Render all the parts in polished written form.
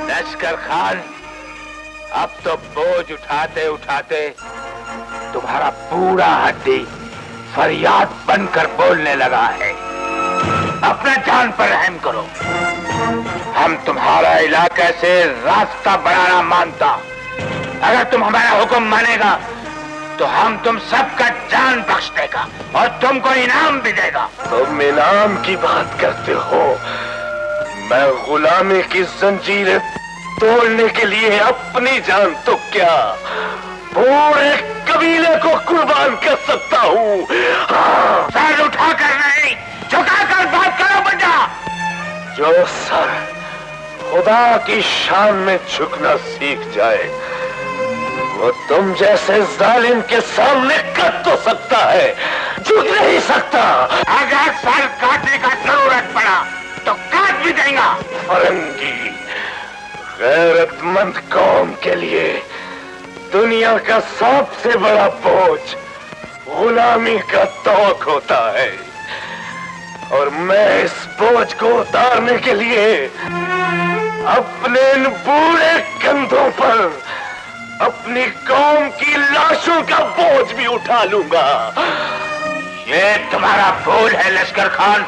लश्कर खान, अब तो बोझ उठाते उठाते तुम्हारा पूरा हड्डी फरियाद बनकर बोलने लगा है। अपना जान पर रहम करो। हम तुम्हारा इलाके से रास्ता बढ़ाना मानता। अगर तुम हमारा हुक्म मानेगा तो हम तुम सबका जान बख्श देगा और तुमको इनाम भी देगा। तुम इनाम की बात करते हो? मैं गुलामी की जंजीरें तोड़ने के लिए अपनी जान तो क्या पूरे कबीले को कुर्बान कर सकता हूँ। सर उठाकर नहीं, झुकाकर बात करो बेटा। जो सर खुदा की शान में झुकना सीख जाए वो तुम जैसे जालिम के सामने कट तो सकता है, झुक नहीं सकता। अगर सर काटने का जरूरत पड़ा तो काट भी देगा। फरंगी, गैरतमंद कौम के लिए दुनिया का सबसे बड़ा बोझ गुलामी का तौक होता है और मैं इस बोझ को उतारने के लिए अपने इन बूढ़े कंधों पर अपनी कौम की लाशों का बोझ भी उठा लूंगा। ये तुम्हारा भूल है लश्कर खान।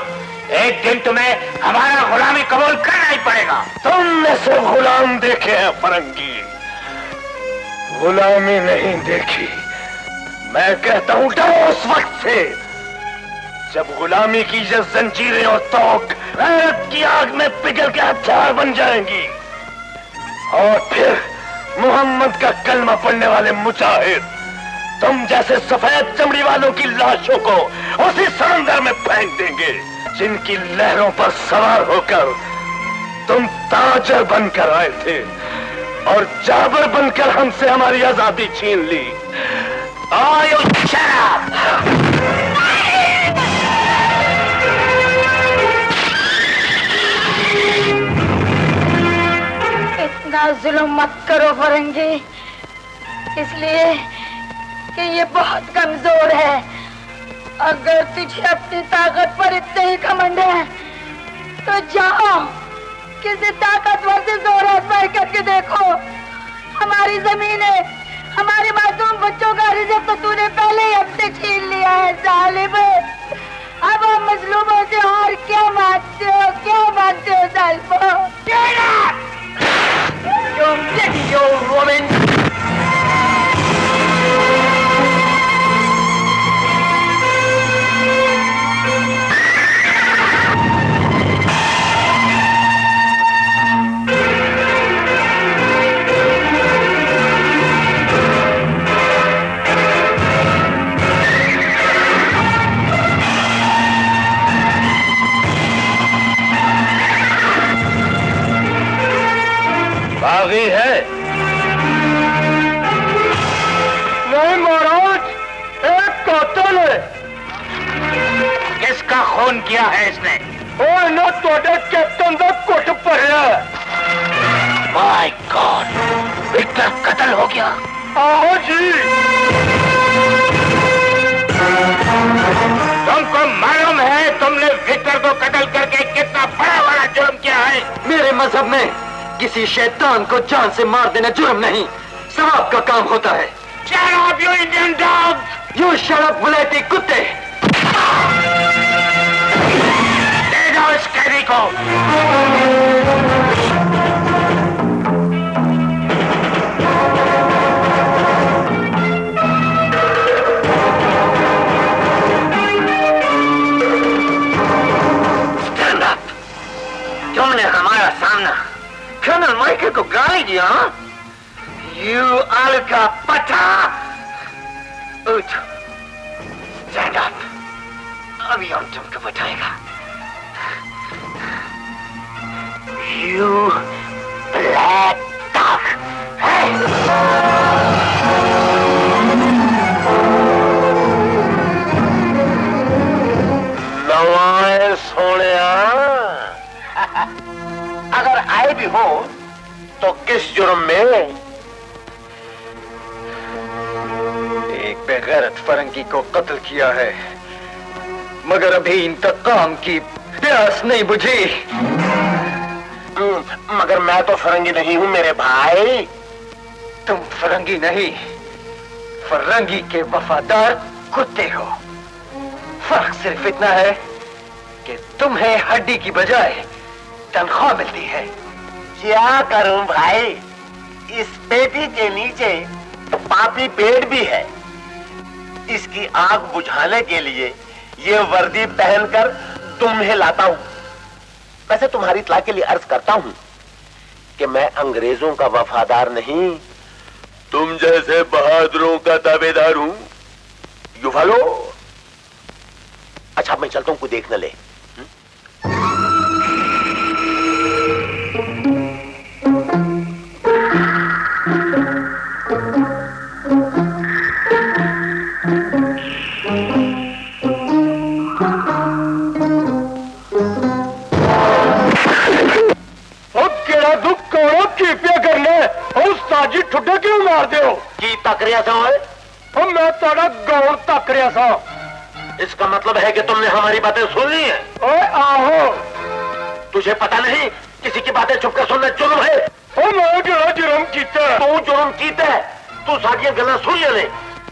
एक दिन तुम्हें हमारा गुलामी कबूल करना ही पड़ेगा। तुमने सिर्फ गुलाम देखे हैं फरंगी, गुलामी नहीं देखी। मैं कहता हूं डरो उस वक्त से जब गुलामी की ये जंजीरें और तौक गैरत की आग में पिघल के हथियार बन जाएंगी और फिर मोहम्मद का कलमा पढ़ने वाले मुजाहिद तुम जैसे सफेद चमड़ी वालों की लाशों को उसी समंदर में फेंक देंगे जिनकी लहरों पर सवार होकर तुम ताजर बनकर आए थे और जाबर बनकर हमसे हमारी आजादी छीन ली। आयो शराब! इतना जुल्म मत करो फरंगी, इसलिए कि ये बहुत कमजोर है। अगर तुझे अपनी ताकत पर इतने ही घमंड है तो जाओ किसी ताकतवर से जोर आजमाई करके देखो। हमारी जमीनें, हमारे मासूम बच्चों का रिज़्क़ तो तूने पहले ही हमसे छीन लिया है जालिम। अब हम मजलूमों से और क्या मांगते हो, क्या मांगते हो जालिमों? You dirty old woman! बागी है? नहीं महाराज, एक कातिल है। किसका खून किया है इसने? और ना तोड़े कैप्टन का कुट पड़िया। माय गॉड, विक्टर कत्ल हो गया। आओ जी। तुमको मालूम है तुमने विक्टर को कत्ल करके कितना बड़ा जुर्म किया है? मेरे मजहब में किसी शैतान को जान से मार देना जुर्म नहीं, सवाब का काम होता है। Shut up, you Indian dog! You shut up, वलैती कुत्ते! ले जाओ इस कैदी को। Stand up! तुमने हमारा सामना कर्नल माइकल को गाली दिया? You आलू का पट्टा! उठ, stand up! अभी हम तुमको बताएगा। You black dog! नवाए सोनिया, अगर आए भी हो तो किस जुर्म में? एक बेगैरत फरंगी को कत्ल किया है, मगर अभी इंतकाम की प्यास नहीं बुझी। मगर मैं तो फरंगी नहीं हूं मेरे भाई। तुम फरंगी नहीं, फरंगी के वफादार कुत्ते हो। फर्क सिर्फ इतना है कि तुम्हें हड्डी की बजाय तनख्वाह मिलती है। क्या करूं भाई, इस पेटी के नीचे पापी पेड़ भी है। इसकी आग बुझाने के लिए ये वर्दी पहनकर तुम्हें लाता हूं। वैसे तुम्हारी इत्तला के लिए अर्ज करता हूं कि मैं अंग्रेजों का वफादार नहीं, तुम जैसे बहादुरों का ताबेदार हूं। You follow? अच्छा मैं चलता हूं, कोई देख न ले। ठुड्डे क्यों मार दे हो? की तक रहा था? मैं तारा गौर तक रहा था। इसका मतलब है कि तुमने हमारी बातें सुन ली है? ओए आहो, तुझे पता नहीं किसी की बातें छुपकर सुनना जुर्म है? मैं जरा जुर्म कीता। तू जुर्म कीता है, तू साडियां गल्लां सुन ले,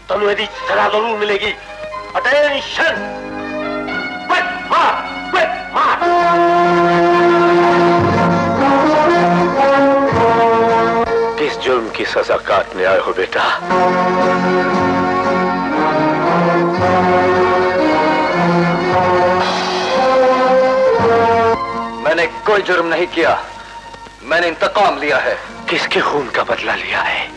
तन्नू इहदी सजा जरूर मिलेगी। अटेंशन! क्विक मार, क्विक मार। किस जुर्म की सजा काटने आए हो बेटा? मैंने कोई जुर्म नहीं किया, मैंने इंतकाम लिया है। किसके खून का बदला लिया है?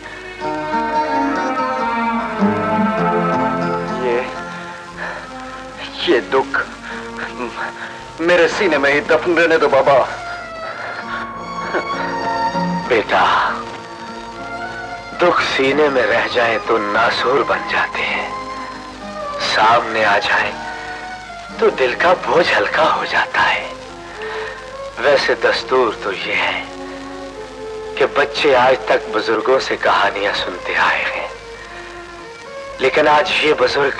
ये दुख मेरे सीने में ही दफन रहने दो बाबा। बेटा, दुख सीने में रह जाए तो नासूर बन जाते हैं, सामने आ जाए तो दिल का बोझ हल्का हो जाता है। वैसे दस्तूर तो ये है कि बच्चे आज तक बुजुर्गों से कहानियां सुनते आए हैं, लेकिन आज ये बुजुर्ग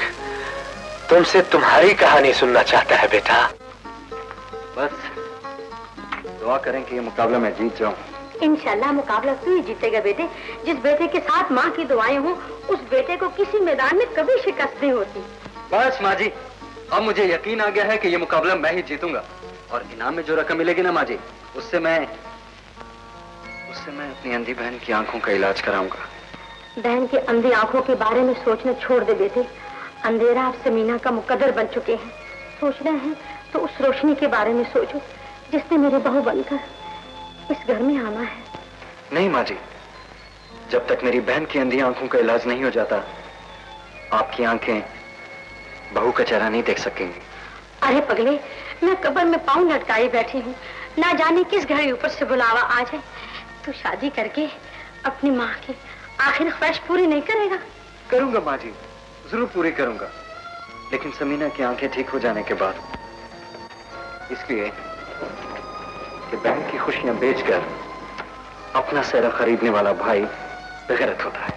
तुमसे तुम्हारी कहानी सुनना चाहता है बेटा। बस दुआ करें कि ये मुकाबला मैं जीत जाऊं। इंशाल्लाह मुकाबला तू ही जीतेगा बेटे। जिस बेटे के साथ माँ की दुआएं हों, उस बेटे को किसी मैदान में कभी शिकस्त नहीं होती। बस माँ जी, अब मुझे यकीन आ गया है कि ये मुकाबला मैं ही जीतूंगा, और इनाम में जो रकम मिलेगी ना माँ जी, उससे मैं अपनी अंधी बहन की आंखों का इलाज कराऊंगा। बहन की अंधी आंखों के बारे में सोचना छोड़ दे बेटे। अंधेरा अब समीना का मुकद्दर बन चुके हैं। सोचना है तो उस रोशनी के बारे में सोचो जिसने मेरे बहू बनकर इस घर में आना है। नहीं माँ जी, जब तक मेरी बहन की अंधी आंखों का इलाज नहीं हो जाता, आपकी आंखें बहू का चेहरा नहीं देख सकेंगी। अरे पगले, मैं कब्र में पाँव लटकाई बैठी हूँ, ना जाने किस घड़ी ऊपर से बुलावा आ जाए। तू शादी करके अपनी माँ की आखिर ख्वाहिश पूरी नहीं करेगा? करूंगा माँ जी, जरूर पूरी करूंगा, लेकिन समीना की आंखें ठीक हो जाने के बाद। इसलिए कि बहन की खुशियां बेचकर अपना सेहरा खरीदने वाला भाई बेगैरत होता है।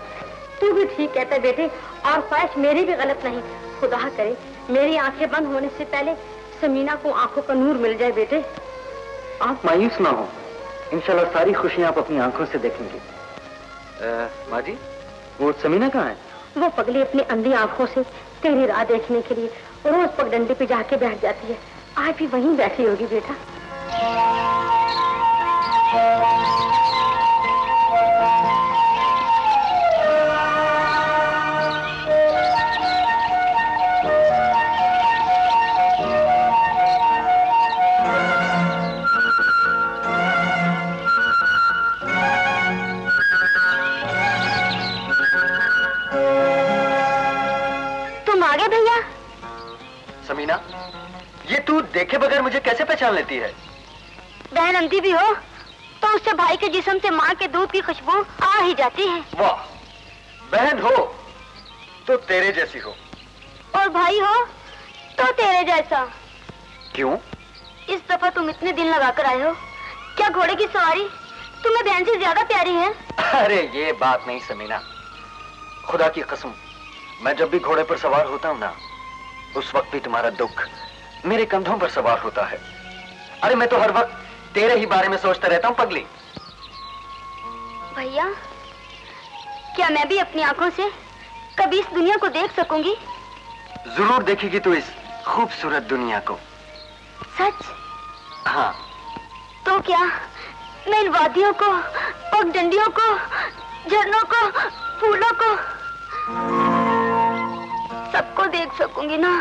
तू भी ठीक कहता है बेटे, और ख्वाहिश मेरी भी गलत नहीं। खुदा करे मेरी आंखें बंद होने से पहले समीना को आंखों का नूर मिल जाए बेटे। आप मायूस ना हो, इंशाल्लाह सारी खुशियां आप अपनी आंखों से देखेंगे। माँ जी, वो समीना कहाँ है? वो पगली अपनी अंधी आंखों से तेरी राह देखने के लिए रोज पगडंडी पे जाके बैठ जाती है। आज भी वहीं बैठी होगी बेटा। तुम आ गए भैया? समीना, ये तू देखे बगैर मुझे कैसे पहचान लेती है? बहन अंधी भी हो तो उससे भाई के जिस्म से माँ के दूध की खुशबू आ ही जाती है। वाह, बहन हो तो तेरे जैसी हो, और भाई हो तो तेरे जैसा। क्यों? इस दफा तुम इतने दिन लगा कर आए हो, क्या घोड़े की सवारी तुम्हें बहन से ज्यादा प्यारी है? अरे ये बात नहीं समीना, खुदा की कसम, मैं जब भी घोड़े पर सवार होता हूँ ना, उस वक्त भी तुम्हारा दुख मेरे कंधों पर सवार होता है। अरे मैं तो हर वक्त तेरे ही बारे में सोचता रहता हूँ पगली। भैया, क्या मैं भी अपनी आंखों से कभी इस दुनिया को देख सकूंगी? जरूर देखेगी तू इस खूबसूरत दुनिया को। सच? हाँ। तो क्या मैं इन वादियों को, पगडंडियों को, झरनों को, फूलों को सबको देख सकूंगी ना?